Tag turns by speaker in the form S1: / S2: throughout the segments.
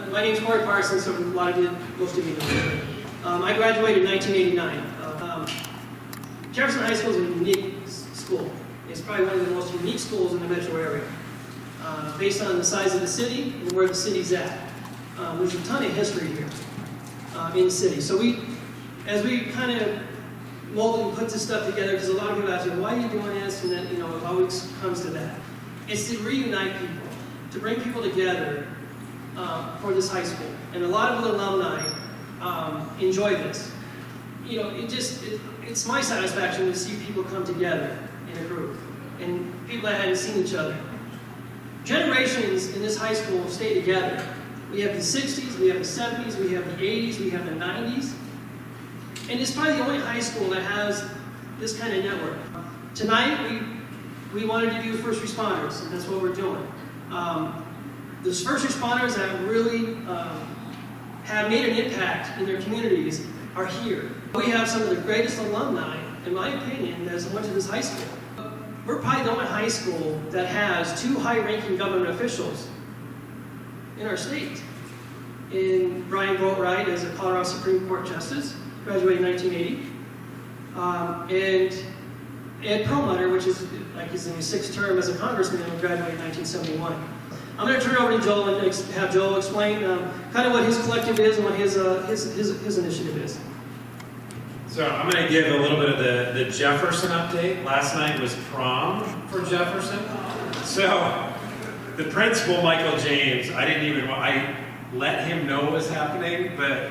S1: my name's Corey Parsons, so most of you know me. I graduated in 1989. Jefferson High School is a unique school. It's probably one of the most unique schools in the metro area, based on the size of the city and where the city's at. There's a ton of history here in the city. So as we kind of mold and put this stuff together, because a lot of people ask me, why are you doing this? And then, it always comes to that. It's to reunite people, to bring people together for this high school. And a lot of the alumni enjoy this. It's my satisfaction to see people come together in a group, and people that hadn't seen each other. Generations in this high school stay together. We have the 60s, we have the 70s, we have the 80s, we have the 90s. And it's probably the only high school that has this kind of network. Tonight, we wanted to do first responders, and that's what we're doing. Those first responders that really have made an impact in their communities are here. We have some of the greatest alumni, in my opinion, that went to this high school. We're probably the only high school that has 2 high-ranking government officials in our state. In Brian Boatwright as a Colorado Supreme Court Justice, graduated in 1980. And Ed Perlmutter, which is like he's in his 6th term as a congressman, and graduated in 1971. I'm going to turn it over to Joel and have Joel explain kind of what his collective is and what his initiative is.
S2: So I'm going to give a little bit of the Jefferson update. Last night was prom for Jefferson. So the principal, Michael James, I let him know what was happening, but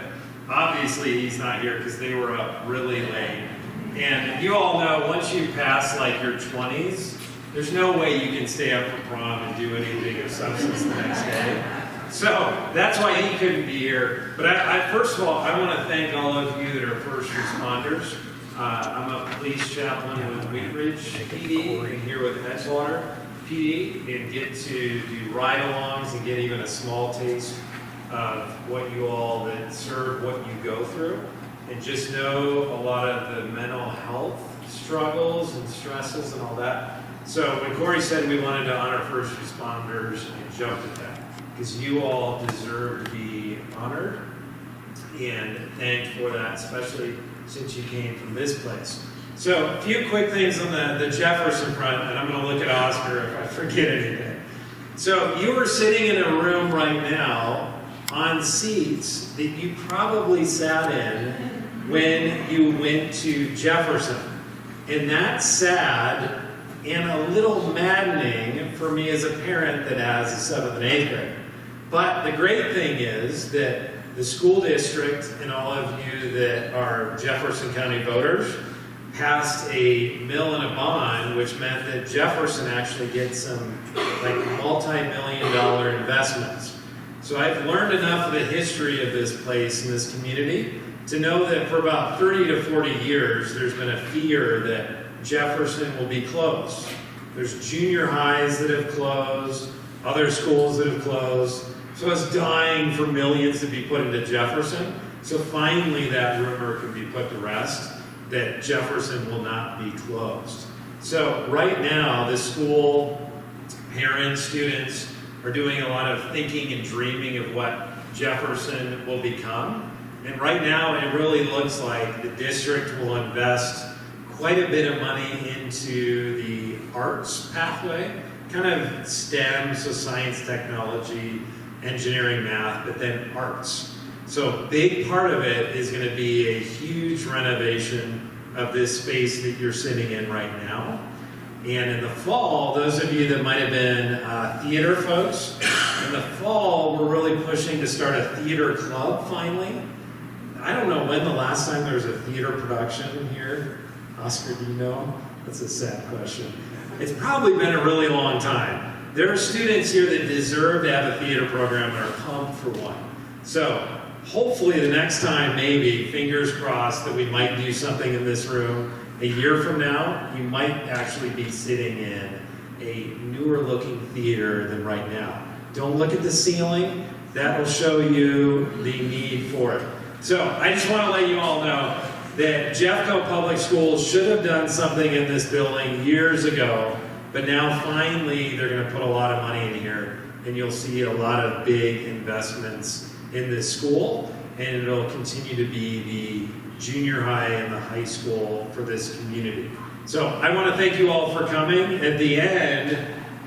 S2: obviously he's not here because they were up really late. And you all know, once you pass like your 20s, there's no way you can stay up for prom and do anything of substance the next day. So that's why he couldn't be here. But first of all, I want to thank all of you that are first responders. I'm a police chaplain with Wheat Ridge PD and here with Edgewater PD, and get to do ride-alongs and get even a small taste of what you all that serve, what you go through, and just know a lot of the mental health struggles and stresses and all that. So when Corey said we wanted to honor first responders, I jumped at that, because you all deserve to be honored and thanked for that, especially since you came from this place. So a few quick things on the Jefferson front, and I'm going to look at Oscar if I forget anything. So you are sitting in a room right now on seats that you probably sat in when you went to Jefferson. And that's sad and a little maddening for me as a parent that has a 7th and 8th grade. But the great thing is that the school district and all of you that are Jefferson County voters passed a mill and a bond, which meant that Jefferson actually gets some like multi-million-dollar investments. So I've learned enough of the history of this place and this community to know that for about 30 to 40 years, there's been a fear that Jefferson will be closed. There's junior highs that have closed, other schools that have closed. So it's dying for millions to be put into Jefferson. So finally that rumor can be put to rest, that Jefferson will not be closed. So right now, the school, parents, students are doing a lot of thinking and dreaming of what Jefferson will become. And right now, it really looks like the district will invest quite a bit of money into the arts pathway, kind of STEM, so science, technology, engineering, math, but then arts. So a big part of it is going to be a huge renovation of this space that you're sitting in right now. And in the fall, those of you that might have been theater folks, in the fall, we're really pushing to start a theater club finally. I don't know when the last time there was a theater production here. Oscar, do you know? That's a sad question. It's probably been a really long time. There are students here that deserve to have a theater program and are pumped for one. So hopefully the next time, maybe, fingers crossed, that we might do something in this room. A year from now, you might actually be sitting in a newer looking theater than right now. Don't look at the ceiling. That will show you the need for it. So I just want to let you all know that Jeffco Public Schools should have done something in this building years ago, but now finally they're going to put a lot of money in here and you'll see a lot of big investments in this school, and it'll continue to be the junior high and the high school for this community. So I want to thank you all for coming. At the end,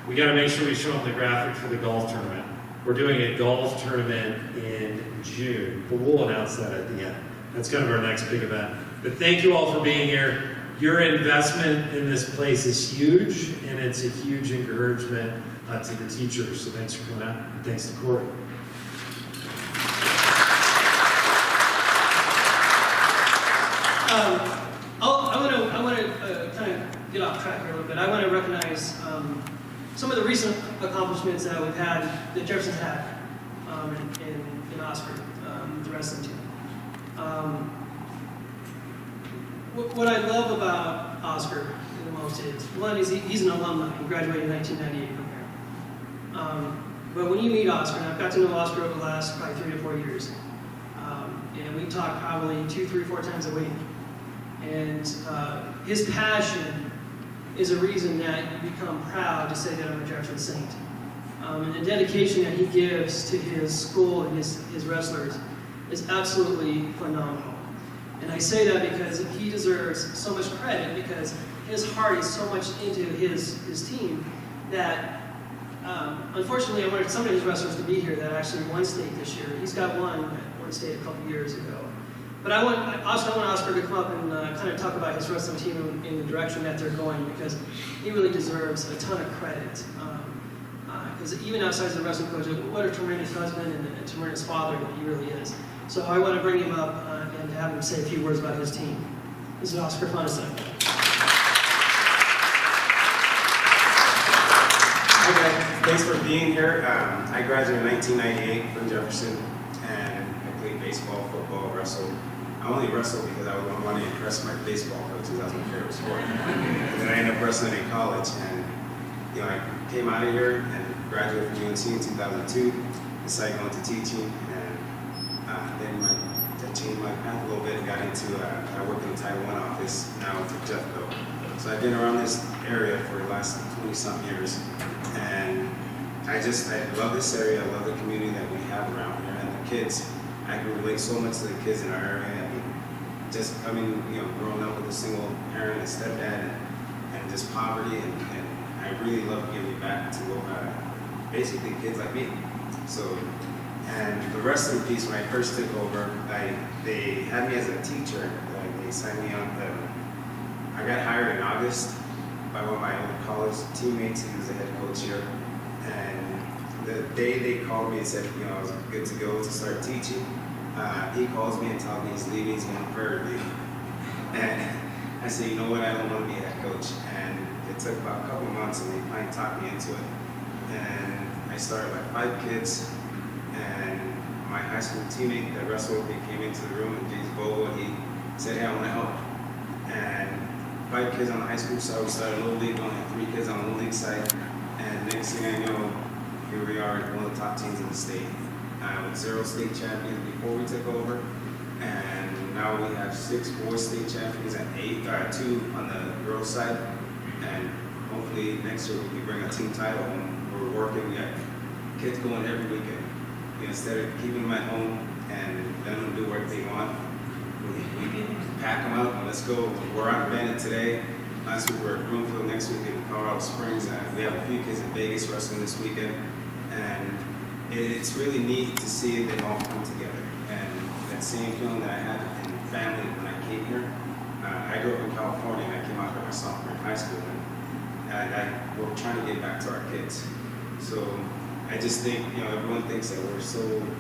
S2: we got to make sure we show them the graphic for the golf tournament. We're doing a golf tournament in June, but we'll announce that at the end. That's kind of our next big event. But thank you all for being here. Your investment in this place is huge, and it's a huge encouragement to the teachers. So thanks for coming out, and thanks to Corey.
S1: I want to kind of get off track here a little bit. I want to recognize some of the recent accomplishments that we've had, that Jefferson's had in Oscar, the wrestling team. What I love about Oscar the most is, one, he's an alumni. He graduated in 1998 from here. But when you meet Oscar, and I've got to know Oscar over the last probably 3 to 4 years, and we talk probably 2, 3, 4 times a week. And his passion is a reason that you become proud to say that I'm a Jefferson Saint. And the dedication that he gives to his school and his wrestlers is absolutely phenomenal. And I say that because he deserves so much credit, because his heart is so much into his team that, unfortunately, I wanted some of his wrestlers to be here that actually won state this year. He's got one that won state a couple years ago. But I want Oscar to come up and kind of talk about his wrestling team in the direction that they're going, because he really deserves a ton of credit. Because even outside of the wrestling coach, what a tremendous husband and a tremendous father that he really is. So I want to bring him up and have him say a few words about his team. This is Oscar Fonseca.
S3: Hi guys, thanks for being here. I graduated in 1998 from Jefferson, and I played baseball, football, wrestled. I only wrestled because I wanted to impress my baseball coaches. That was my favorite sport. And then I ended up wrestling in college, and I came out of here and graduated from UNC in 2002. Decided going to teaching, and then I changed my path a little bit and got into. I work in the Title I office now with Jeffco. So I've been around this area for the last 20-something years, and I love this area. I love the community that we have around here, and the kids. I can relate so much to the kids in our area. I mean, just coming, growing up with a single parent and stepdad, and just poverty, and I really love giving back to basically kids like me. So, and the wrestling piece, when I first took over, they had me as a teacher. They signed me up. I got hired in August by one of my old college teammates who was the head coach here. And the day they called me and said, I was good to go to start teaching, he calls me and tells me he's leaving, he's going to prayer leave. And I said, you know what, I don't want to be a head coach. And it took about a couple months, and they finally talked me into it. And I started like 5 kids, and my high school teammate that wrestled, he came into the room, and James Bobo, and he said, hey, I want to help. And 5 kids on the high school side, we started a little league, only had 3 kids on the little league side. And next thing I know, here we are, one of the top teams in the state. With 0 state champions before we took over, and now we have 6 boys state champions and 2 on the girls side. And hopefully next year we can bring a team title home. We're working, we got kids going every weekend. Instead of keeping them at home and letting them do what they want, we pack them out and let's go. We're on Bennett today. Last week we were at Broomfield, next week in Colorado Springs, and we have a few kids in Vegas wrestling this weekend. And it's really neat to see them all come together. And that same feeling that I had in family when I came here. I grew up in California, and I came out here my sophomore in high school, and we're trying to get back to our kids. So I just think, everyone thinks that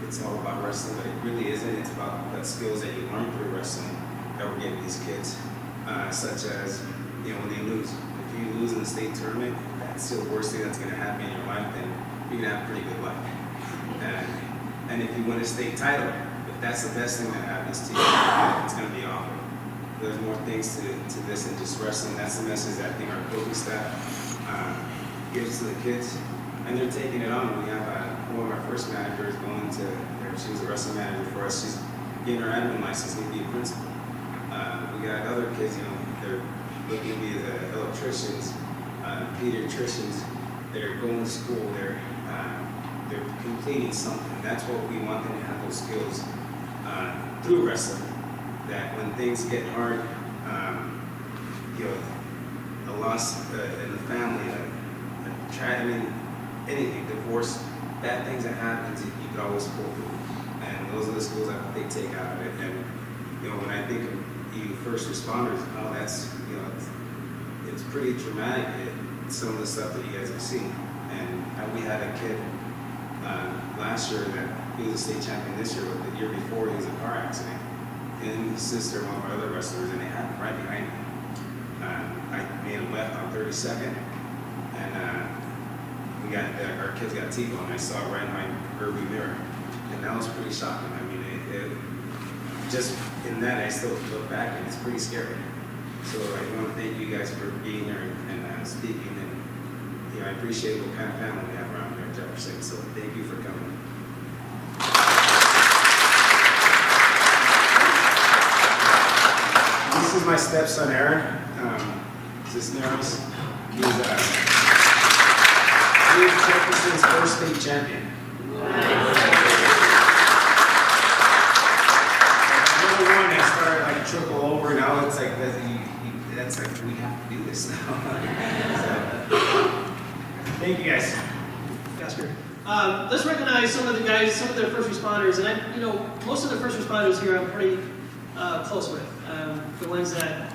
S3: it's all about wrestling, but it really isn't. It's about the skills that you learn through wrestling that we're giving these kids, such as, when they lose. If you lose in the state tournament, that's the worst thing that's going to happen in your life, then you're going to have a pretty good life. And if you win a state title, if that's the best thing that happens to you, it's going to be awful. There's more things to this than just wrestling. That's the message that I think our coaching staff gives to the kids, and they're taking it on. We have one of our first managers going to, she was a wrestling manager for us. She's getting her admin license to be a principal. We got other kids, they're looking to be the electricians, pediatricians. They're going to school. They're they're completing something. That's what we want them to have, those skills through wrestling. That when things get hard, you know, a loss in the family, anything, divorce, bad things that happen, you can always pull through. And those are the skills that they take out of it. And you know, when I think of you first responders, oh, that's, you know, it's pretty traumatic. Some of the stuff that you guys have seen. And we had a kid last year that he was a state champion this year, but the year before he was in a car accident. And his sister, one of our other wrestlers, and they happened right behind me. I made a left on 32nd, and we got our kids got T-bone. I saw it right in my rearview mirror, and that was pretty shocking. I mean, it just in that I still look back, and it's pretty scary. So I want to thank you guys for being here and speaking, and you know, I appreciate what kind of family we have around here in Jefferson. So thank you for coming. This is my stepson, Aaron. Cisneros. He's Jefferson's first state champion. Number one, I started like trickle over. Now it's like that's like we have to do this now. So, thank you guys.
S1: Oscar. Let's recognize some of the guys, some of their first responders, and most of the first responders here I'm pretty close with. The ones that,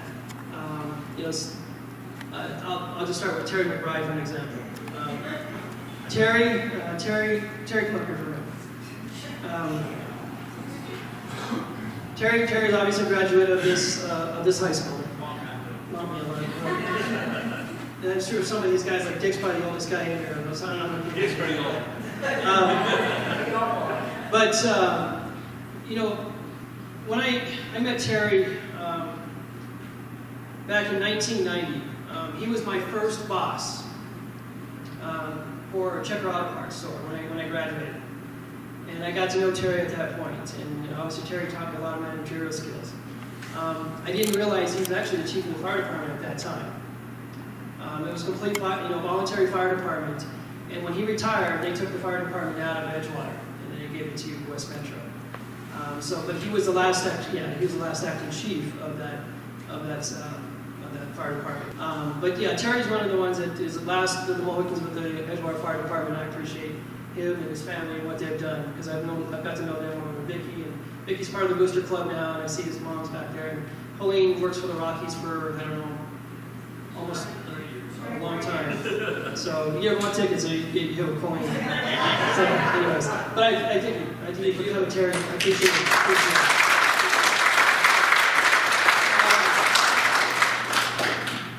S1: I'll just start with Terry McBride for an example. Terry, come up here for a minute. Terry's obviously a graduate of this high school. And I'm sure some of these guys, like Dick's probably the oldest guy in here.
S2: Dick's pretty old.
S1: When I met Terry back in 1990, he was my first boss for a Checker Auto Parts store when I graduated. And I got to know Terry at that point, and obviously Terry taught me a lot of managerial skills. I didn't realize he was actually the chief of the fire department at that time. It was a complete, voluntary fire department, and when he retired, they took the fire department out of Edgewater, and they gave it to West Metro. But he was the last acting chief of that fire department. Terry's one of the ones that is the last of the Mohicans with the Edgewater Fire Department. I appreciate him and his family and what they've done, because I've got to know them over Vicky, and Vicky's part of the Booster Club now, and I see his mom's back there. And Colleen works for the Rockies for, almost a long time. So you ever want tickets, so you have a coin. So, anyways, but I think for coming, Terry, I appreciate it.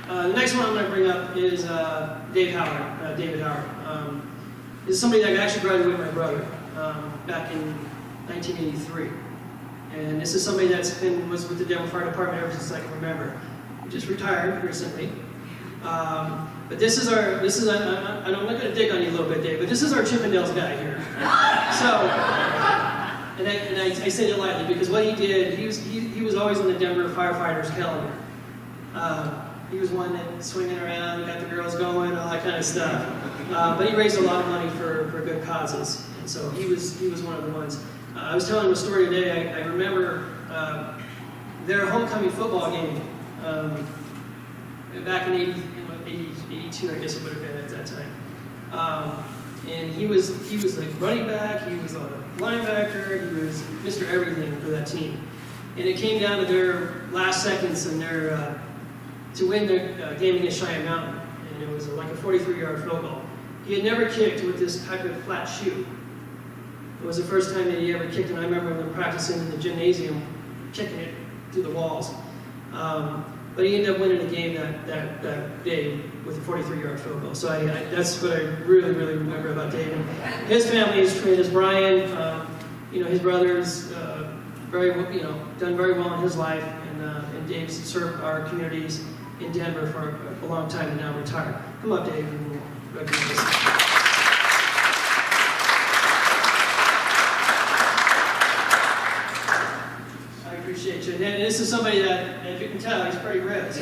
S1: The next one I'm going to bring up is David Howard. This is somebody that actually graduated with my brother back in 1983. And this is somebody was with the Denver Fire Department ever since I can remember. He just retired recently. But this is I'm not going to dig on you a little bit, Dave, but this is our Chippendales guy here. And I say it lightly because what he did, he was always on the Denver firefighters calendar. He was one that swinging around, got the girls going, all that kind of stuff. But he raised a lot of money for good causes, and so he was one of the ones. I was telling him a story today. I remember their homecoming football game back in 82, I guess it would have been at that time. And he was like running back, he was a linebacker, he was Mr. Everything for that team. And it came down to their last seconds and to win the game against Cheyenne Mountain. And it was like a 43-yard field goal. He had never kicked with this type of flat shoe. It was the first time that he ever kicked, and I remember them practicing in the gymnasium, kicking it through the walls. But he ended up winning the game that day with a 43-yard field goal. So that's what I really, really remember about Dave. And his family is trained as Brian. His brother's done very well in his life, and Dave's served our communities in Denver for a long time and now retired. Come up, Dave, and we'll recognize you. I appreciate you. And this is somebody that, as you can tell, he's pretty ripped.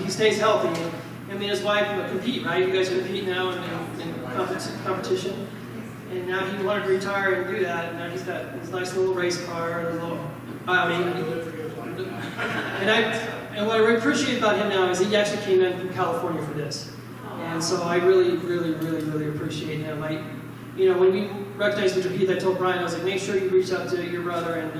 S1: He stays healthy. His wife compete, right? You guys compete now in competition. And now he wanted to retire and do that, and now he's got his nice little race car and his little Audi. And what I really appreciate about him now is he actually came in from California for this. And so I really appreciate him. When we recognized Mr. Heath, I told Brian, I was like, make sure you reach out to your brother and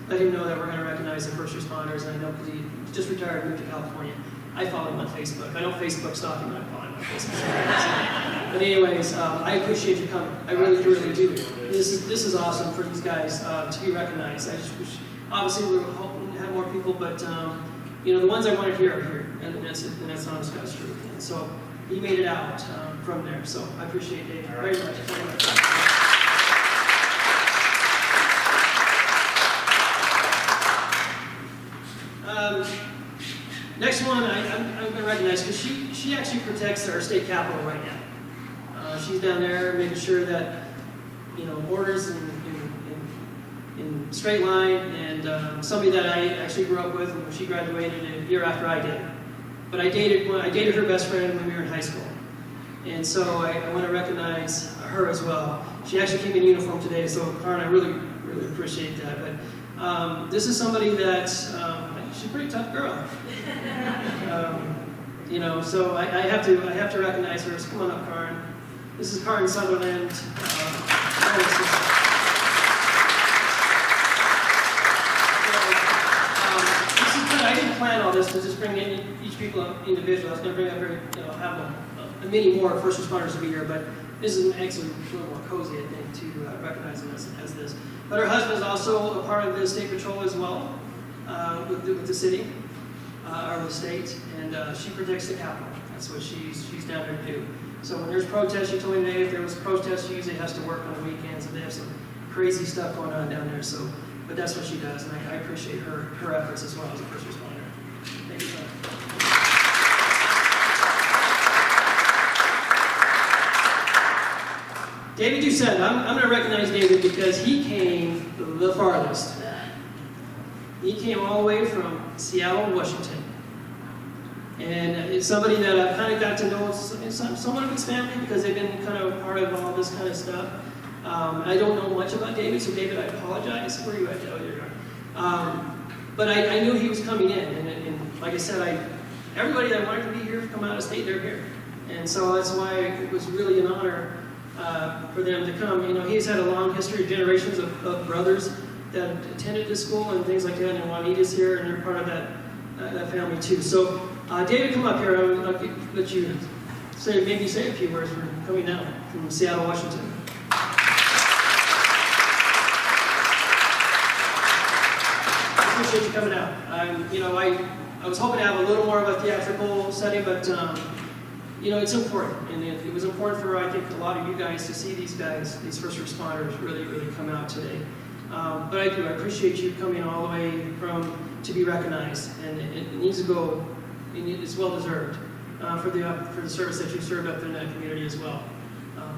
S1: let him know that we're going to recognize the first responders. And I know because he just retired and moved to California. I follow him on Facebook. I don't Facebook stalk him, I follow him on Facebook. But anyways, I appreciate you coming. I really do. This is awesome for these guys to be recognized. I just wish, obviously we were hoping to have more people, but the ones I wanted here are here, and that's honest God's truth. And so he made it out from there. So I appreciate Dave very much. Next one I'm going to recognize because she actually protects our state capitol right now. She's down there making sure that orders in straight line, and somebody that I actually grew up with when she graduated a year after I did. But I dated her best friend when we were in high school, and so I want to recognize her as well. She actually came in uniform today, so Karen, I really appreciate that. But this is somebody that she's a pretty tough girl. So I have to recognize her. So come on up, Karen. This is Karen Sutherland. I didn't plan all this to just bring in each people up individually. I was going to bring up have a many more first responders to be here, but this is actually a little more cozy, I think, to recognize them as this. But her husband is also a part of the state patrol as well, with the city or the state, and she protects the Capitol. That's what she's down there to do. So when there's protests, she told me today if there was protests, she usually has to work on the weekends, and they have some crazy stuff going on down there. So, but that's what she does, and I appreciate her efforts as well as a first responder. Thank you, Sean. David Doucette, I'm going to recognize David because he came the farthest. He came all the way from Seattle, Washington. And it's somebody that I've kind of got to know somewhat of his family because they've been kind of part of all this kind of stuff. I don't know much about David, so David, I apologize. Where are you at? Oh, you're gone. But I knew he was coming in, and like I said, everybody that wanted to be here to come out of state, they're here. And so that's why it was really an honor for them to come. He's had a long history of generations of brothers that attended this school and things like that, and Juanita's here, and they're part of that family too. So, David, come up here. I'll let you maybe say a few words. We're coming down from Seattle, Washington. I appreciate you coming out. I was hoping to have a little more of a theatrical setting, but it's important, and it was important for I think a lot of you guys to see these guys, these first responders, really come out today. But I appreciate you coming all the way to be recognized, and it needs to go. It's well deserved for the service that you served up in that community as well.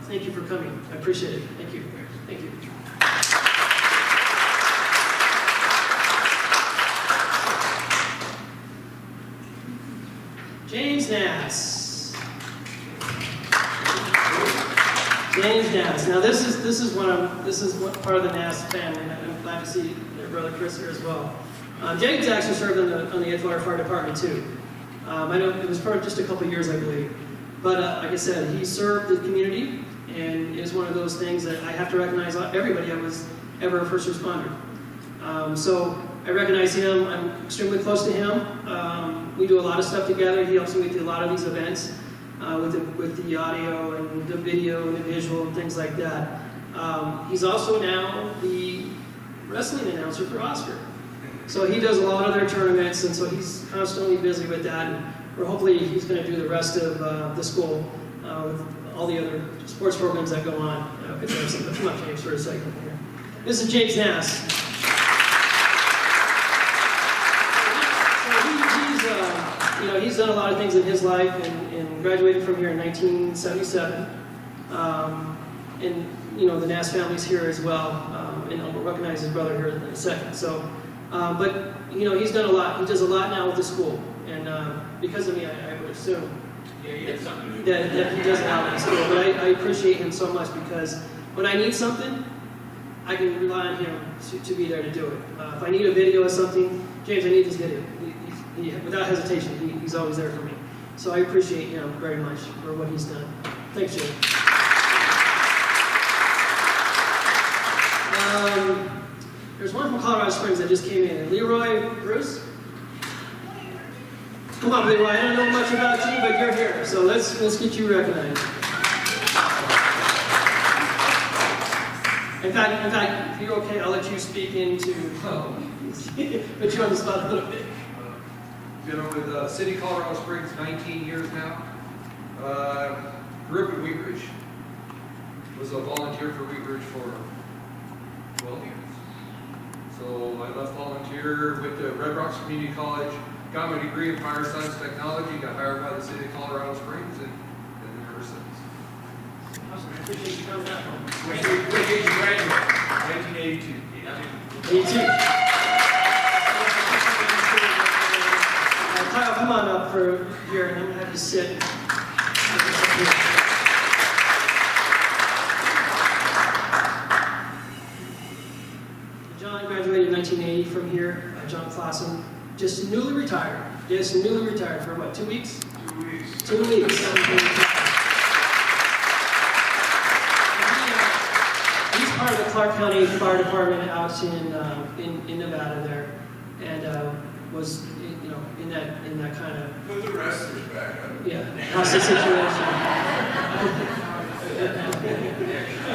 S1: Thank you for coming. I appreciate it. Thank you. Thank you. James Nass. James Nass. Now this is part of the Nass family, and I'm glad to see their brother Chris here as well. James actually served on the Edgewater Fire Department too. I know it was for just a couple of years, I believe. But like I said, he served the community, and it was one of those things that I have to recognize everybody that was ever a first responder. So I recognize him. I'm extremely close to him. We do a lot of stuff together. He helps me with a lot of these events, with the audio and the video and the visual and things like that. He's also now the wrestling announcer for Oscar. So he does a lot of their tournaments, and so he's constantly busy with that. And hopefully he's going to do the rest of the school with all the other sports programs that go on. Come up, James, for a second here. This is James Nass. So he's done a lot of things in his life, and graduated from here in 1977. And the Nass family's here as well, and I'll recognize his brother here in a second. So. But he's done a lot. He does a lot now with the school, and because of me, I would assume that he does out in school. But I appreciate him so much because when I need something, I can rely on him to be there to do it. If I need a video or something, James, I need this video. Without hesitation, he's always there for me. So I appreciate him very much for what he's done. Thanks, James. There's one from Colorado Springs that just came in. Leroy Bruce? Come on, Leroy. I don't know much about you, but you're here. So let's get you recognized. In fact, if you're okay, I'll let you speak into. Put you on the spot a little bit.
S4: Been with City Colorado Springs 19 years now. Grew up in Wheat Ridge. Was a volunteer for Wheat Ridge for 12 years. So I left volunteer, went to Red Rocks Community College, got my degree in fire science technology, got hired by the City of Colorado Springs, and been there ever since.
S1: Awesome. I appreciate you coming back home.
S4: When did you graduate? 1982.
S1: 82. Kyle, come on up for here, and I'm going to have you sit. John graduated in 1980 from here, John Clausen. Just newly retired. Yes, newly retired for what, 2 weeks?
S4: 2 weeks.
S1: 2 weeks. He's part of the Clark County Fire Department out in Nevada there, and was in that kind of
S4: Put the wrestlers back up.
S1: hostage situation.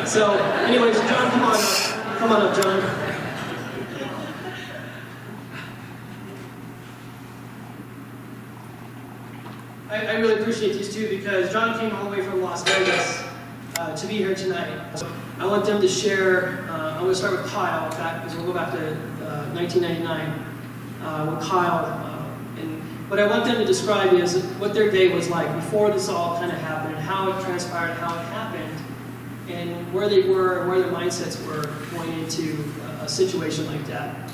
S1: So, anyways, John, come on up, John. I really appreciate these two because John came all the way from Las Vegas to be here tonight. So I want them to share. I'm going to start with Kyle, because we'll go back to 1999 with Kyle. And what I want them to describe is what their day was like before this all kind of happened, and how it transpired, how it happened, and where they were, and where their mindsets were going into a situation like that.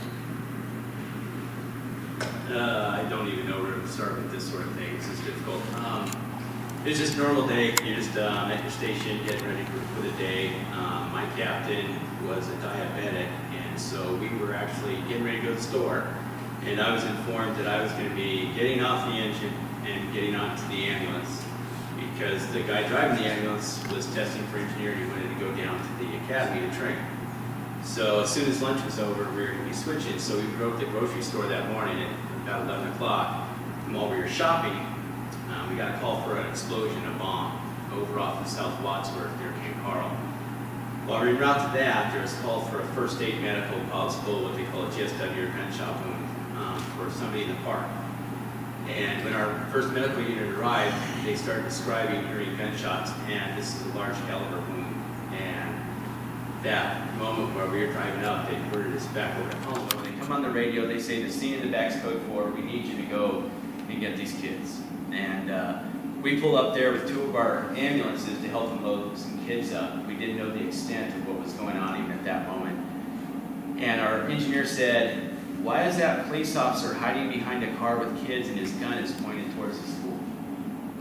S5: I don't even know where to start with this sort of thing. This is difficult. It's just a normal day. You're just at your station, getting ready for the day. My captain was a diabetic, and so we were actually getting ready to go to the store. And I was informed that I was going to be getting off the engine and getting onto the ambulance because the guy driving the ambulance was testing for engineering. He wanted to go down to the academy to train. So as soon as lunch was over, we were going to be switching. So we drove to the grocery store that morning at about 11 o'clock. And while we were shopping, we got a call for an explosion, a bomb, over off of South Wadsworth near Cape Carl. While we were out to that, there was a call for a first aid medical possible, what they call a GSW, or gunshot wound, for somebody in the park. And when our first medical unit arrived, they started describing hearing gunshots, and this is a large caliber wound. And that moment where we were driving up, they ordered us back over to home. When they come on the radio, they say the scene in the back's code 4, we need you to go and get these kids. And we pull up there with 2 of our ambulances to help them load some kids up. We didn't know the extent of what was going on even at that moment. And our engineer said, "Why is that police officer hiding behind a car with kids and his gun is pointed towards the school?"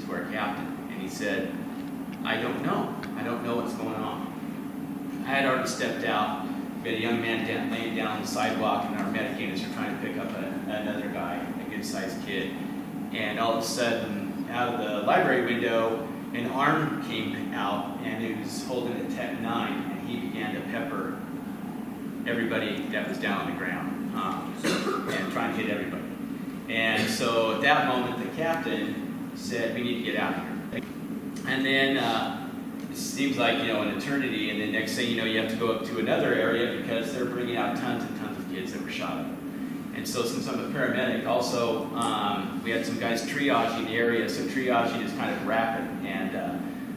S5: To our captain. And he said, "I don't know. I don't know what's going on." I had already stepped out. We had a young man laying down on the sidewalk, and our medic units were trying to pick up another guy, a good-sized kid. And all of a sudden, out of the library window, an arm came out, and it was holding a Tech 9, and he began to pepper everybody that was down on the ground, and trying to hit everybody. And so at that moment, the captain said, "We need to get out of here." And then it seems like, an eternity, and then next thing you know, you have to go up to another area because they're bringing out tons and tons of kids that were shot up. And so since I'm a paramedic, also, we had some guys triaging the area, so triaging is kind of rapid, and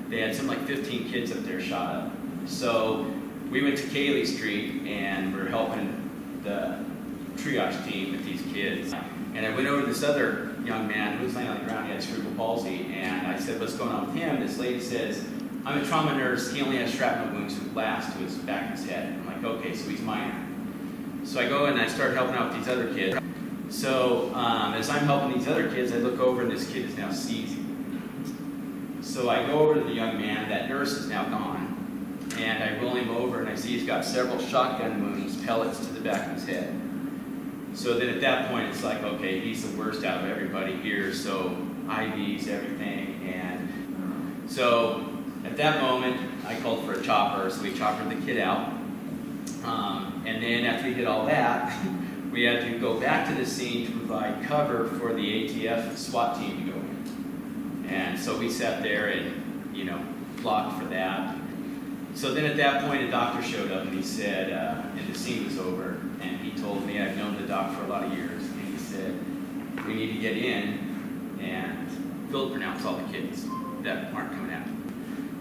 S5: they had something like 15 kids up there shot up. So we went to Cayley Street, and we're helping the triage team with these kids. And I went over to this other young man who was laying on the ground. He had cerebral palsy, and I said, "What's going on with him?" This lady says, "I'm a trauma nurse. He only has shrapnel wounds to the blast to his back of his head." I'm like, "Okay, so he's minor." So I go and I start helping out with these other kids. So as I'm helping these other kids, I look over and this kid is now seizing. So I go over to the young man, that nurse is now gone, and I roll him over and I see he's got several shotgun wounds, pellets to the back of his head. So then at that point it's like, okay, he's the worst out of everybody here, so IVs, everything, and so at that moment I called for a chopper, so we choppered the kid out. And then after we did all that, we had to go back to the scene to provide cover for the ATF SWAT team to go in. And so we sat there and, you know, blocked for that. So then at that point, a doctor showed up and he said, and the scene was over, and he told me, I've known the doc for a lot of years, and he said, we need to get in and field pronounce all the kids that aren't coming out.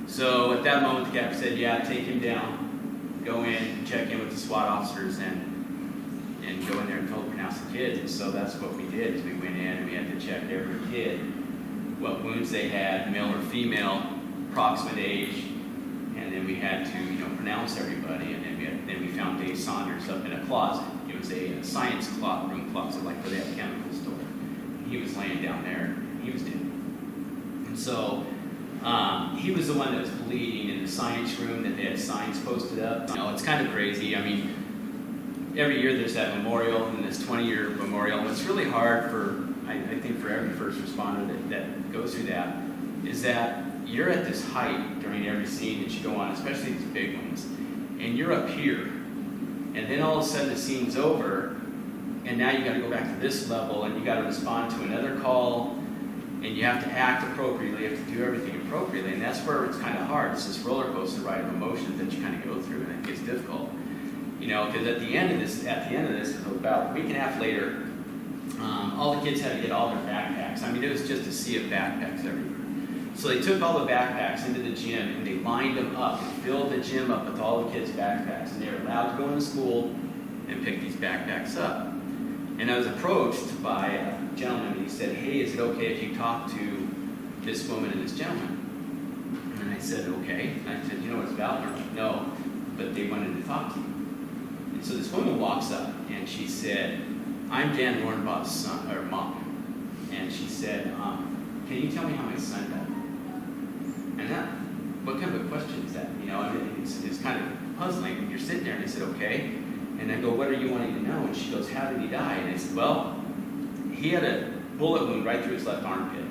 S5: So at that moment, the captain said, yeah, take him down, go in, check in with the SWAT officers, and go in there and field pronounce the kids. And so that's what we did, is we went in and we had to check every kid, what wounds they had, male or female, approximate age, and then we had to, you know, pronounce everybody. And then we found Dave Saunders up in a closet. It was a science room closet, like where they have chemicals stored. He was laying down there. He was dead. And so he was the one that was bleeding in the science room that they had signs posted up. You know, it's kind of crazy. I mean, every year there's that memorial, and this 20-year memorial. What's really hard for, I think, for every first responder that goes through that, is that you're at this height during every scene that you go on, especially these big ones, and you're up here, and then all of a sudden the scene's over, and now you got to go back to this level, and you got to respond to another call, and you have to act appropriately, you have to do everything appropriately, and that's where it's kind of hard. It's this roller coaster ride of emotions that you kind of go through, and it gets difficult. You know, because at the end of this, about a week and a half later, all the kids had to get all their backpacks. I mean, it was just a sea of backpacks everywhere. So they took all the backpacks into the gym and they lined them up and filled the gym up with all the kids' backpacks. And they were allowed to go into school and pick these backpacks up. And I was approached by a gentleman and he said, hey, is it okay if you talk to this woman and this gentleman? And I said, okay. And I said, you know what it's about? And they're like, no, but they wanted to talk to you. And so this woman walks up and she said, I'm Dan Warrenbach's son, or mom. And she said, can you tell me how my son died? And that, what kind of a question is that? You know, I mean, it's kind of puzzling. And you're sitting there and I said, okay. And I go, what are you wanting to know? And she goes, how did he die? And I said, well, he had a bullet wound right through his left armpit.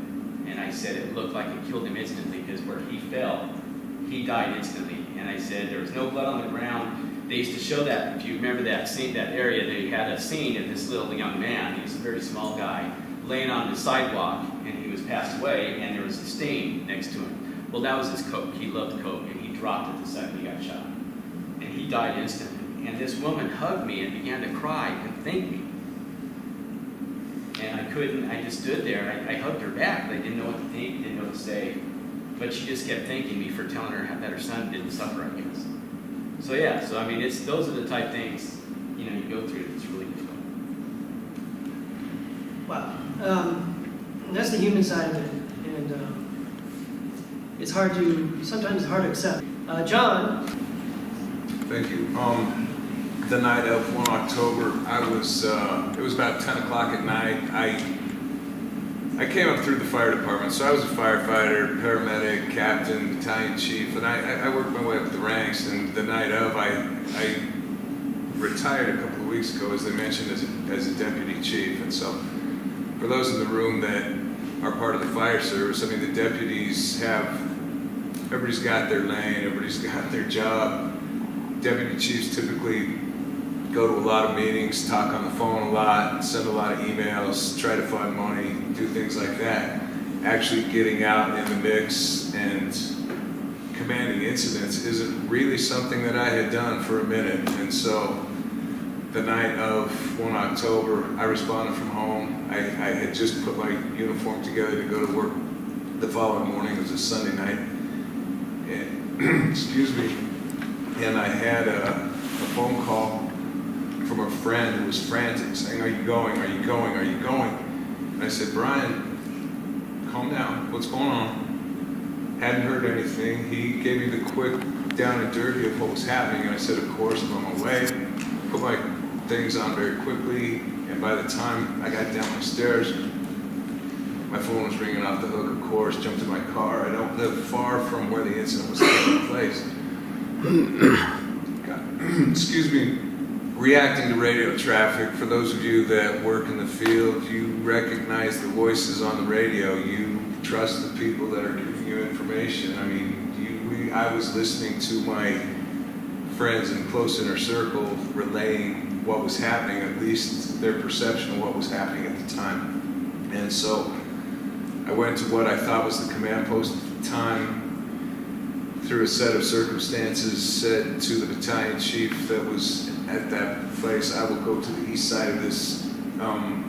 S5: And I said, it looked like it killed him instantly because where he fell, he died instantly. And I said, there was no blood on the ground. They used to show that, if you remember that scene, that area, they had a scene of this little young man, he was a very small guy, laying on the sidewalk, and he was passed away, and there was a stain next to him. Well, that was his Coke. He loved Coke, and he dropped it the second he got shot. And he died instantly. And this woman hugged me and began to cry and thank me. And I couldn't, I just stood there. I hugged her back, but I didn't know what to think, didn't know what to say. But she just kept thanking me for telling her that her son didn't suffer, I guess. So yeah, so I mean, those are the type things, you know, you go through. It's really difficult.
S1: Wow. And that's the human side of it. And it's hard to, sometimes it's hard to accept. John?
S6: Thank you. The night of 1 October, it was about 10 o'clock at night. I came up through the fire department, so I was a firefighter, paramedic, captain, battalion chief, and I worked my way up the ranks. And the night of, I retired a couple of weeks ago, as they mentioned, as a deputy chief. And so, for those in the room that are part of the fire service, I mean, the deputies everybody's got their lane, everybody's got their job. Deputy chiefs typically go to a lot of meetings, talk on the phone a lot, send a lot of emails, try to find money, do things like that. Actually getting out in the mix and commanding incidents isn't really something that I had done for a minute. And so the night of 1 October, I responded from home. I had just put my uniform together to go to work the following morning. It was a Sunday night. And, excuse me. And I had a phone call from a friend who was frantic, saying, are you going, are you going, are you going? And I said, Brian, calm down, what's going on? Hadn't heard anything. He gave me the quick down and dirty of what was happening, and I said, of course, I'm on my way. Put my things on very quickly, and by the time I got down the stairs, My phone was ringing off the hook, of course, jumped in my car. I don't live far from where the incident was taking place. Excuse me, reacting to radio traffic. For those of you that work in the field, you recognize the voices on the radio. You trust the people that are giving you information. I mean, I was listening to my friends in close inner circle relaying what was happening, at least their perception of what was happening at the time. And so I went to what I thought was the command post at the time, through a set of circumstances, said to the battalion chief that was at that place, I will go to the east side of this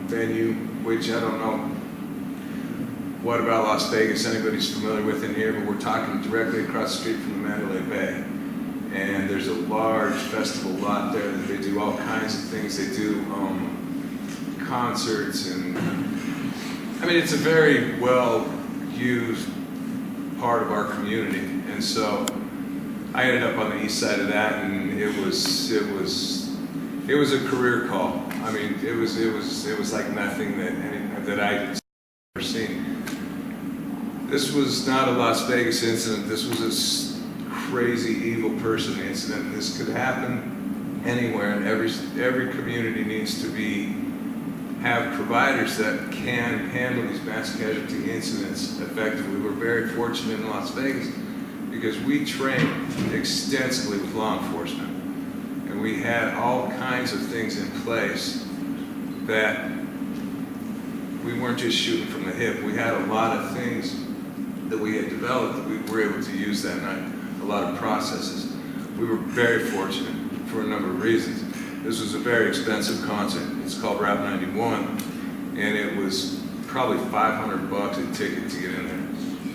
S6: venue, which I don't know what about Las Vegas anybody's familiar with in here, but we're talking directly across the street from the Mandalay Bay. And there's a large festival lot there that they do all kinds of things. They do concerts, and I mean, it's a very well used part of our community. And so I ended up on the east side of that, and it was a career call. I mean, it was like nothing that I'd ever seen. This was not a Las Vegas incident. This was a crazy, evil person incident. This could happen anywhere, and every community needs to have providers that can handle these mass casualty incidents effectively. We're very fortunate in Las Vegas because we train extensively with law enforcement, and we had all kinds of things in place that we weren't just shooting from the hip. We had a lot of things that we had developed that we were able to use that night, a lot of processes. We were very fortunate for a number of reasons. This was a very expensive concert. It's called Route 91, and it was probably $500 a ticket to get in there.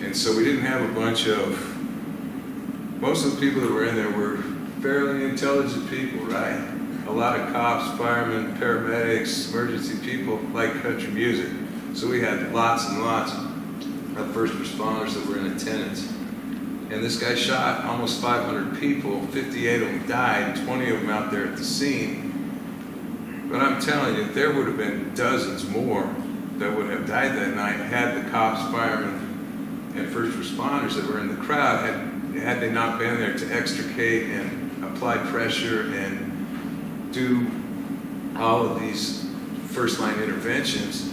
S6: And so we didn't have a bunch of, most of the people that were in there were fairly intelligent people, right? A lot of cops, firemen, paramedics, emergency people like country music. So we had lots and lots of first responders that were in attendance. And this guy shot almost 500 people, 58 of them died, 20 of them out there at the scene. But I'm telling you, there would have been dozens more that would have died that night had the cops, firemen, and first responders that were in the crowd, had they not been there to extricate and apply pressure and do all of these first line interventions.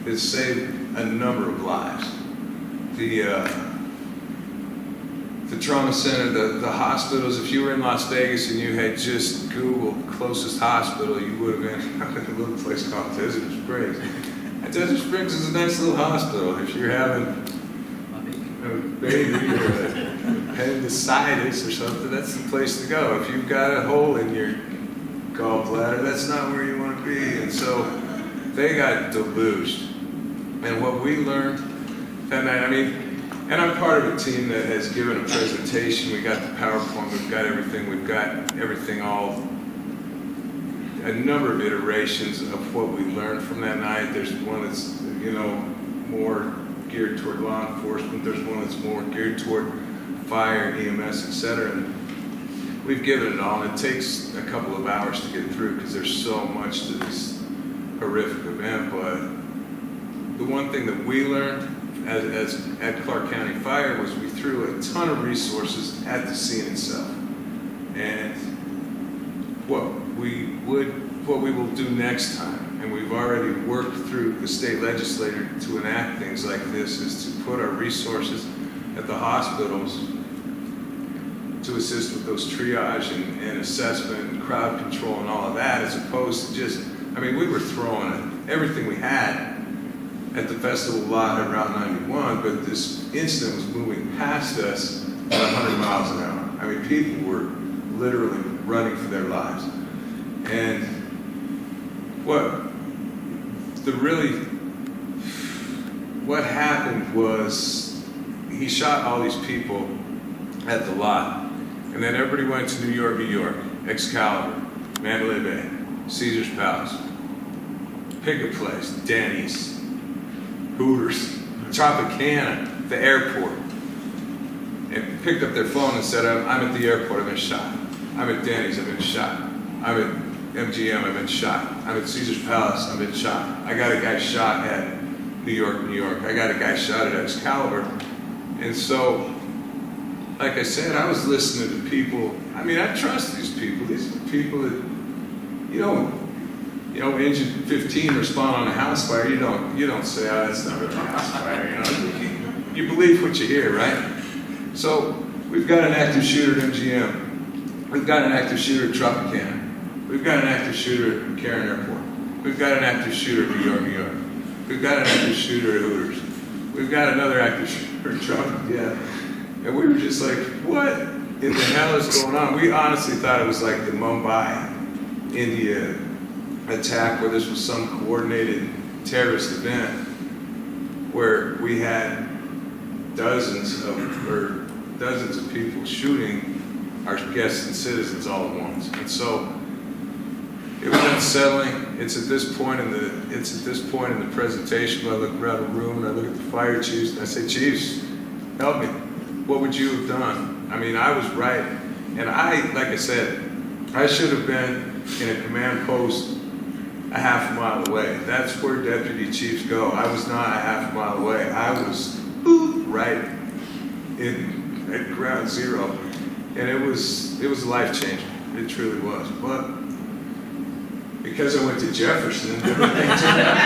S6: It saved a number of lives. The trauma center, the hospitals, if you were in Las Vegas and you had just Googled closest hospital, you would have ended up in a little place called Desert Springs. And Desert Springs is a nice little hospital. If you're having a baby or appendicitis or something, that's the place to go. If you've got a hole in your gallbladder, that's not where you want to be. And so they got deluged. And what we learned that night, I mean, and I'm part of a team that has given a presentation. We got the PowerPoint, we've got everything all, a number of iterations of what we learned from that night. There's one that's, more geared toward law enforcement. There's one that's more geared toward fire, EMS, etc. And we've given it all, and it takes a couple of hours to get through because there's so much to this horrific event. But the one thing that we learned as at Clark County Fire was we threw a ton of resources at the scene itself. And what we will do next time, and we've already worked through the state legislature to enact things like this, is to put our resources at the hospitals to assist with those triage and assessment and crowd control and all of that, as opposed to just, we were throwing everything we had at the festival lot at Route 91, but this incident was moving past us at 100 miles an hour. People were literally running for their lives. And what happened was he shot all these people at the lot, and then everybody went to New York, Excalibur, Mandalay Bay, Caesar's Palace, pick a place, Denny's, Hooters, Tropicana, the airport, and picked up their phone and said, I'm at the airport, I've been shot. I'm at Denny's, I've been shot. I'm at MGM, I've been shot. I'm at Caesar's Palace, I've been shot. I got a guy shot at New York, New York. I got a guy shot at Excalibur. And so, like I said, I was listening to people. I mean, I trust these people. These are people that, engine 15 respond on a house fire. You don't say, oh, that's not really a house fire. You believe what you hear, right? So we've got an active shooter at MGM. We've got an active shooter at Tropicana. We've got an active shooter at Caron Airport. We've got an active shooter at New York, New York. We've got an active shooter at Hooters. We've got another active shooter at Tropicana. And we were just like, what in the hell is going on? We honestly thought it was like the Mumbai, India attack, where this was some coordinated terrorist event where we had dozens of people shooting our guests and citizens all at once. And so it was unsettling. It's at this point in the presentation when I look around the room and I look at the fire chiefs and I say, Chiefs, help me. What would you have done? I mean, I was right. And like I said, I should have been in a command post a half a mile away. That's where deputy chiefs go. I was not a half a mile away. I was right at ground zero. And it was life-changing. It truly was. But because I went to Jefferson, everything turned out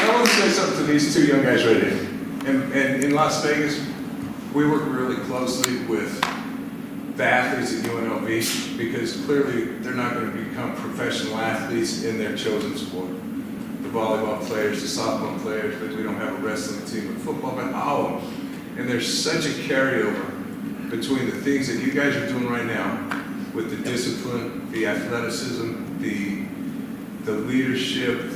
S6: I want to say something to these two young guys right here. And in Las Vegas, we work really closely with the athletes at UNLV because clearly they're not going to become professional athletes in their chosen sport. The volleyball players, the softball players, but we don't have a wrestling team, but football, but all of them. And there's such a carryover between the things that you guys are doing right now with the discipline, the athleticism, the leadership,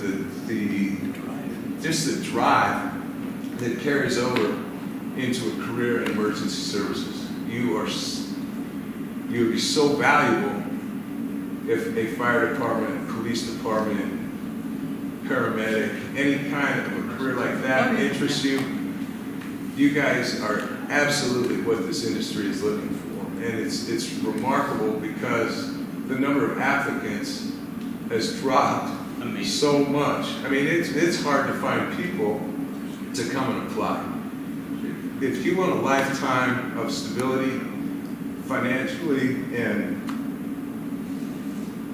S6: just the drive that carries over into a career in emergency services. You would be so valuable if a fire department, police department, paramedic, any kind of a career like that interests you. You guys are absolutely what this industry is looking for. And it's remarkable because the number of applicants has dropped so much. I mean, it's hard to find people to come and apply. If you want a lifetime of stability, financially,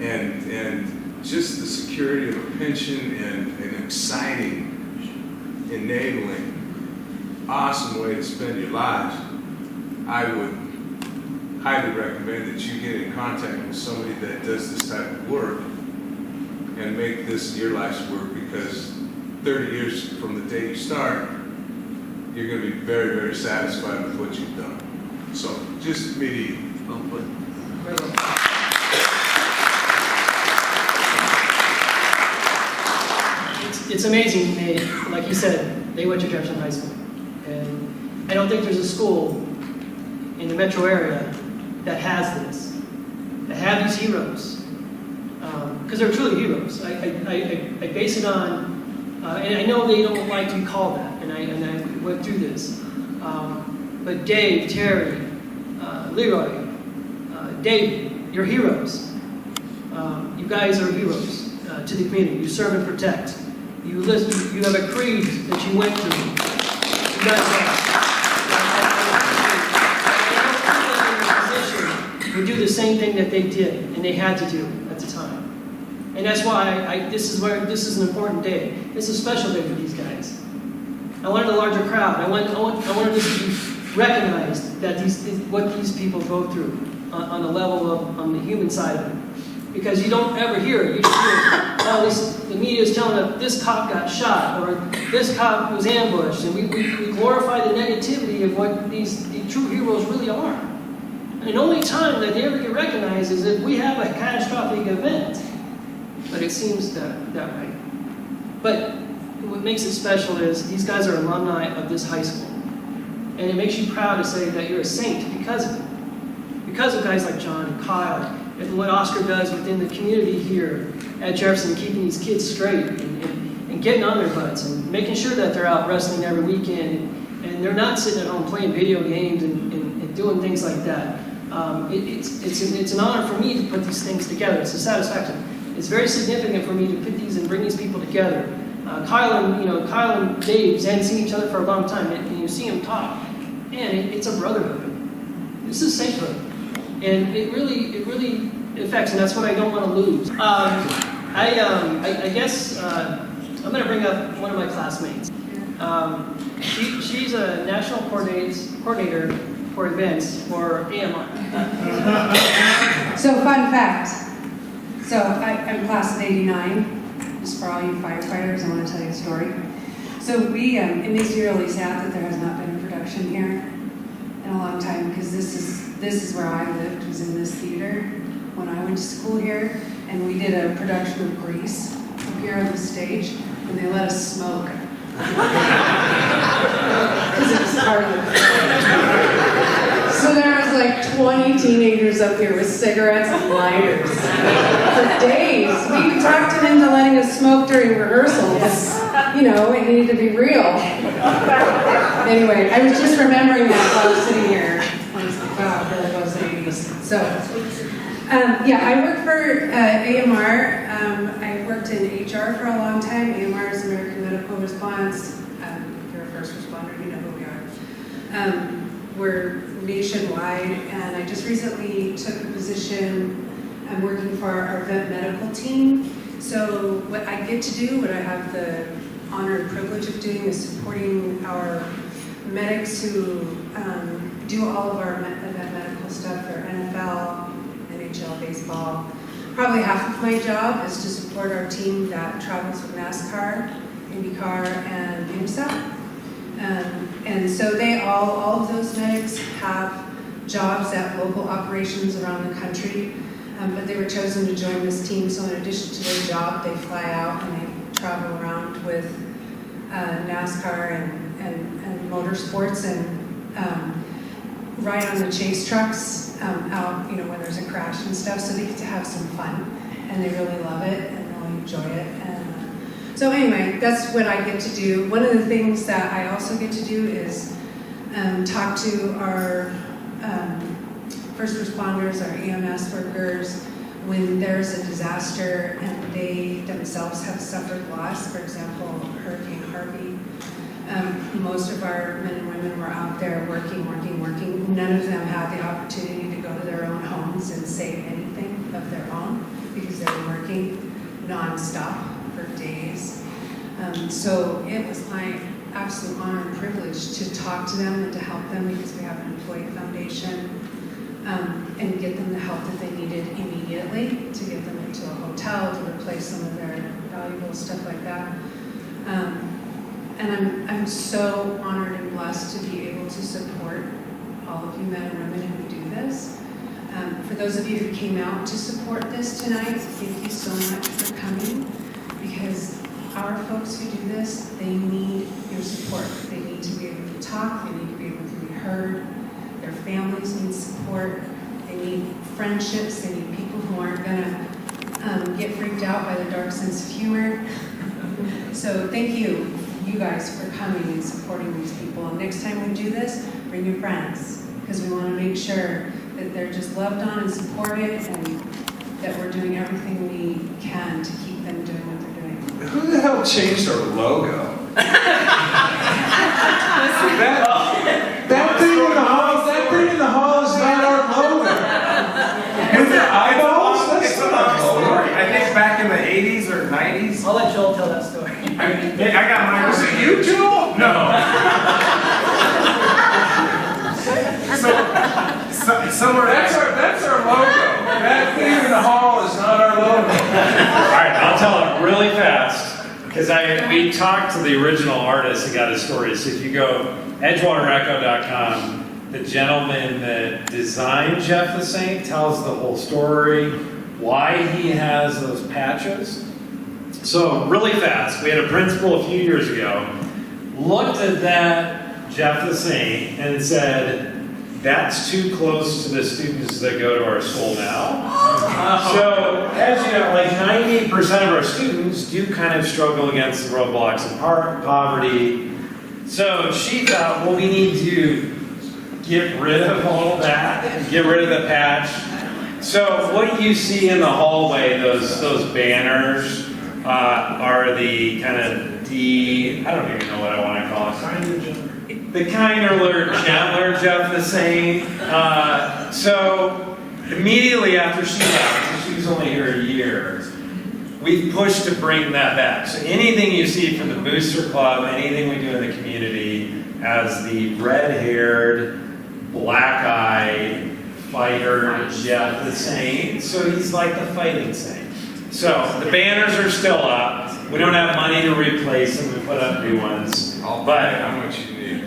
S6: and just the security of a pension and an exciting, enabling, awesome way to spend your lives, I would highly recommend that you get in contact with somebody that does this type of work and make this your life's work, because 30 years from the day you start, you're going to be very, very satisfied with what you've done. So, just me to you. Well put.
S1: It's amazing. Like you said, they went to Jefferson High School. And I don't think there's a school in the metro area that has this, that have these heroes. Because they're truly heroes. I base it on, and I know they don't like to be called that, and I went through this. But Dave, Terry, Leroy, David, you're heroes. You guys are heroes to the community. You serve and protect. You listen. You have a creed that you went through. You guys would do the same thing that they did, and they had to do at the time. And that's why this is an important day. It's a special day for these guys. I wanted a larger crowd. I wanted this to be recognized that what these people go through on the level of on the human side of it. Because you don't ever hear it. You just hear, oh, the media is telling us this cop got shot or this cop was ambushed, and we glorify the negativity of what these true heroes really are. And the only time that they ever get recognized is if we have a catastrophic event. But it seems that way. But what makes it special is these guys are alumni of this high school. And it makes you proud to say that you're a saint because of it. Because of guys like John and Kyle, and what Oscar does within the community here at Jefferson, keeping these kids straight and getting on their butts and making sure that they're out wrestling every weekend and they're not sitting at home playing video games and doing things like that. It's an honor for me to put these things together. It's a satisfaction. It's very significant for me to put these and bring these people together. Kyle and Dave hadn't seen each other for a long time, and you see them talk, and it's a brotherhood. This is sainthood, and it really affects, and that's what I don't want to lose. I guess I'm going to bring up one of my classmates. She's a national coordinator for events for AMI.
S7: So fun fact. So I'm class of '89. Just for all you firefighters, I want to tell you a story. So it makes me really sad that there has not been a production here in a long time, because this is where I lived, was in this theater when I went to school here, and we did a production of Grease up here on the stage, and they let us smoke. Because it was part of the So there was like 20 teenagers up here with cigarettes and lighters for days. We talked them into letting us smoke during rehearsals. You know, it needed to be real. Anyway, I was just remembering that while I was sitting here. I was like, wow, it really was the 80s. So, I work for AMR. I worked in HR for a long time. AMR is American Medical Response. If you're a first responder, you know who we are. We're nationwide, and I just recently took a position. I'm working for our event medical team. So what I get to do, what I have the honor and privilege of doing, is supporting our medics who do all of our event medical stuff for NFL, NHL, baseball. Probably half of my job is to support our team that travels with NASCAR, IndyCar, and IMSA. And so all of those medics have jobs at local operations around the country, but they were chosen to join this team. So in addition to their job, they fly out and they travel around with NASCAR and motorsports and ride on the chase trucks out, when there's a crash and stuff. So they get to have some fun, and they really love it and really enjoy it. And so anyway, that's what I get to do. One of the things that I also get to do is talk to our first responders, our EMS workers, when there's a disaster and they themselves have suffered loss. For example, Hurricane Harvey. Most of our men and women were out there working. None of them had the opportunity to go to their own homes and save anything of their own because they were working nonstop for days. So it was my absolute honor and privilege to talk to them and to help them, because we have an employee foundation, and get them the help that they needed immediately to get them into a hotel, to replace some of their valuable stuff like that. And I'm so honored and blessed to be able to support all of you men and women who do this. For those of you who came out to support this tonight, thank you so much for coming, because our folks who do this, they need your support. They need to be able to talk, they need to be able to be heard. Their families need support. They need friendships. They need people who aren't gonna get freaked out by the dark sense of humor. So thank you guys for coming and supporting these people. And next time we do this, bring your friends, because we want to make sure that they're just loved on and supported, and that we're doing everything we can to keep them doing what they're doing.
S6: Who the hell changed our logo? That thing in the hall is not our logo. With the eyeballs? That's not our logo.
S3: I think back in the 80s or 90s.
S1: I'll let Joel tell that story.
S3: I got mine.
S6: Was it you, Joel?
S3: No. Somewhere.
S6: That's our logo. That thing in the hall is not our logo.
S2: All right, I'll tell it really fast, because we talked to the original artist and got his story. So if you go edgewaterecho.com, the gentleman that designed Jeff the Saint tells the whole story, why he has those patches. So really fast, we had a principal a few years ago, looked at that Jeff the Saint and said, that's too close to the students that go to our school now. So, as you know, like 98% of our students do kind of struggle against the roadblocks of poverty. So she thought, well, we need to get rid of all that, get rid of the patch. So what you see in the hallway, those banners, are the kind of I don't even know what I want to call it. The kinder, gentler Jeff the Saint. So immediately after she left, she was only here a year, we've pushed to bring that back. So anything you see from the Booster Club, anything we do in the community, as the red-haired, black-eyed fighter Jeff the Saint. So he's like the fighting saint. So the banners are still up. We don't have money to replace them. We put up new ones.
S6: I'll buy how much you need.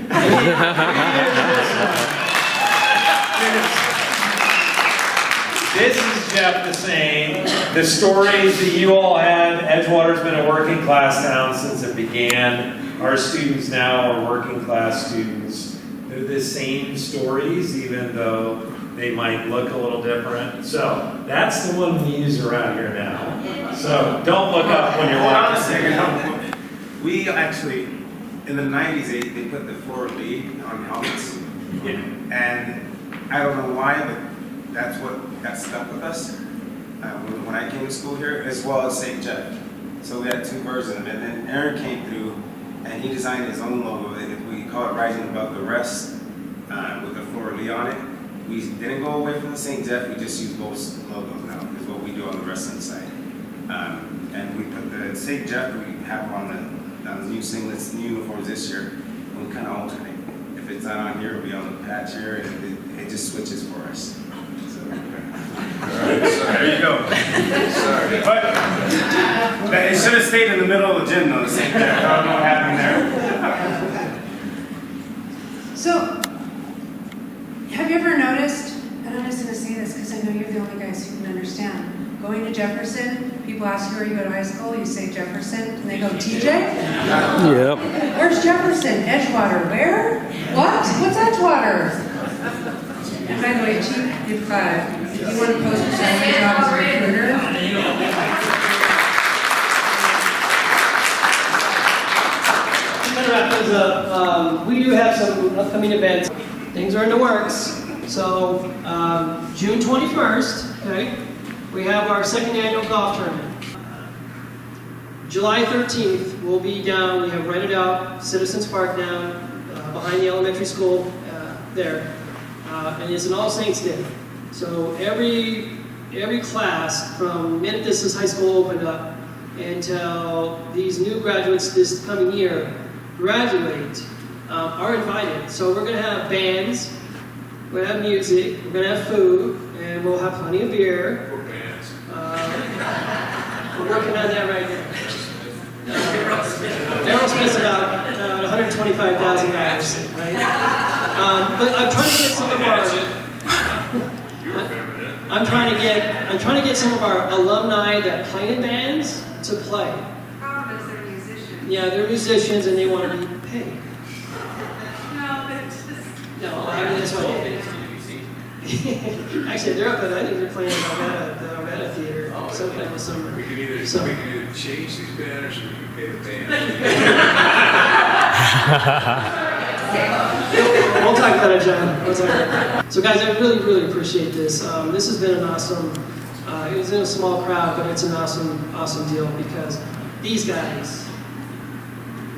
S2: This is Jeff the Saint. The stories that you all had, Edgewater's been a working class town since it began. Our students now are working class students. They're the same stories, even though they might look a little different. So that's the one we use around here now. So don't look up when you're walking.
S3: We actually, in the 90s, they put the fleur-de-lis on helmets.
S2: Yeah.
S3: And I don't know why, but that's what got stuck with us when I came to school here, as well as St. Jeff. So we had two versions of it. And then Aaron came through, and he designed his own logo. We call it Rising Above the Rest, with the fleur-de-lis on it. We didn't go away from the St. Jeff. We just use both logos now, is what we do on the wrestling side. And we put the St. Jeff, we have on the new singlets, new uniforms this year, and we kind of alternate. If it's not on here, it'll be on the patch here, and it just switches for us. So, there you go.
S6: Sorry.
S3: But it should have stayed in the middle of the gym, though, the St. Jeff. I don't know what happened there.
S7: So, have you ever noticed, and I'm just going to say this because I know you're the only guys who can understand, going to Jefferson, people ask you where you go to high school, you say Jefferson, and they go, TJ?
S8: Yep.
S7: Where's Jefferson? Edgewater. Where? What? What's Edgewater? And by the way, Chief, if you want to post yourself for a job as a recruiter,
S1: I'm going to wrap things up. We do have some upcoming events. Things are in the works. So June 21st, okay, we have our second annual golf tournament. July 13th, we'll be down, we have rented out Citizens Park down behind the elementary school there. And it's an All Saints Day. So every class from the minute this high school opened up until these new graduates this coming year graduate are invited. So we're going to have bands, we're going to have music, we're going to have food, and we'll have plenty of beer.
S6: Poor bands.
S1: We're working on that right now. Aerosmith's about $125,000, right? But I'm trying to get some of our. I'm trying to get some of our alumni that play in bands to play.
S7: problem is they're musicians.
S1: Yeah, they're musicians and they want to be paid.
S7: No, but it's just...
S1: No, I mean that's what it is. Actually, they're up at, I think they're playing at the Arvada Theater sometime this summer.
S6: We can either change these banners or we can pay the band.
S1: We'll talk about it, John. We'll talk about it. So guys, I really, really appreciate this. This has been an awesome, it was in a small crowd, but it's an awesome, awesome deal because these guys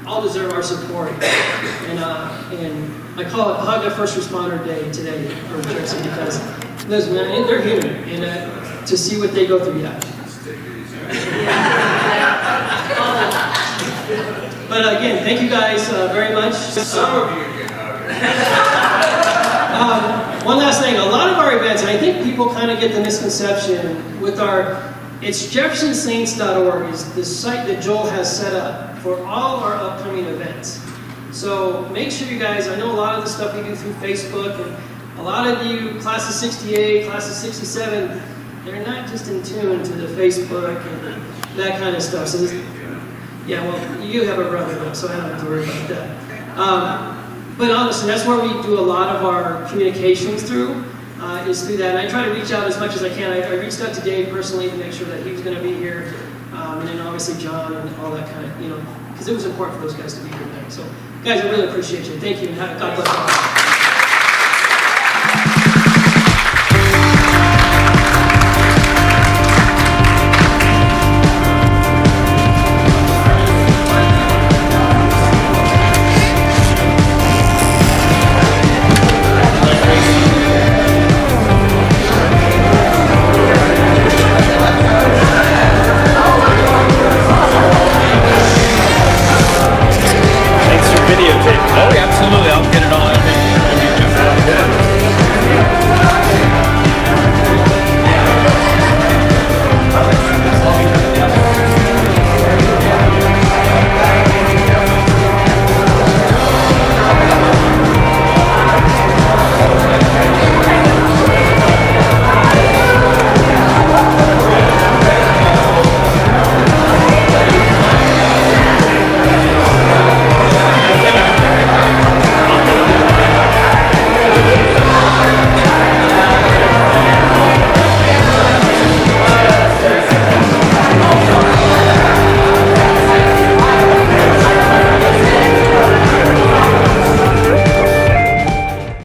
S1: all deserve our support. And I call it Hug a First Responder Day today for Jefferson because, listen, man, they're human. And to see what they go through, yeah. But again, thank you guys very much.
S6: Some of you can hug it.
S1: One last thing, a lot of our events, and I think people kind of get the misconception with it's jeffersonsaints.org is the site that Joel has set up for all of our upcoming events. So make sure you guys, I know a lot of the stuff we do through Facebook, and a lot of you, class of 68, class of 67, they're not just in tune to the Facebook and that kind of stuff. So yeah, well, you have a brother though, so I don't have to worry about that. But honestly, that's where we do a lot of our communications through, is through that. And I try to reach out as much as I can. I reached out to Dave personally to make sure that he was going to be here. And then obviously John and all that kind of, because it was important for those guys to be here tonight. So guys, I really appreciate you. Thank you, and God bless you.